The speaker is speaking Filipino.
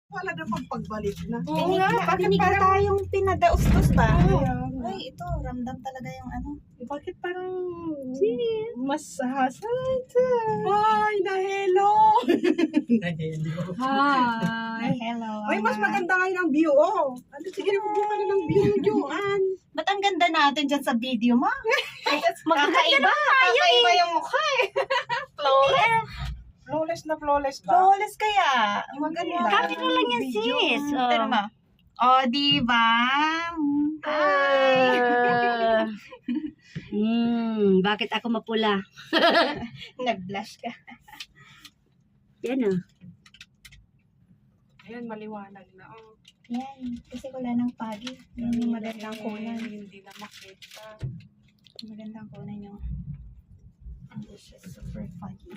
Wala na pang pagbalik na. Oo nga, bakit para tayong pinadaustos ba? Ay, ito, ramdam talaga yung ano. Bakit parang mas hasad? Ay, na-hello! Hi. Hello. Ay, mas maganda ngayon ang view, oh. Ano, sige na kung na ng view, Joanne. Ba't ang ganda natin dyan sa video mo? Magkakaiba. Kakaiba yung mukha eh. Flawless. Flawless na flawless ba? Flawless kaya. Maganda. Camera lang yan, sis. Oh. Tignan mo. Oh, diba? Bakit ako mapula? Nag-blush ka. Yan ah. Ayan, maliwanag na, oh. Yan. Kasi wala nang pagi. Yan yung magandang kunan. Hindi na makita. Magandang kunan yung hindi siya super foggy.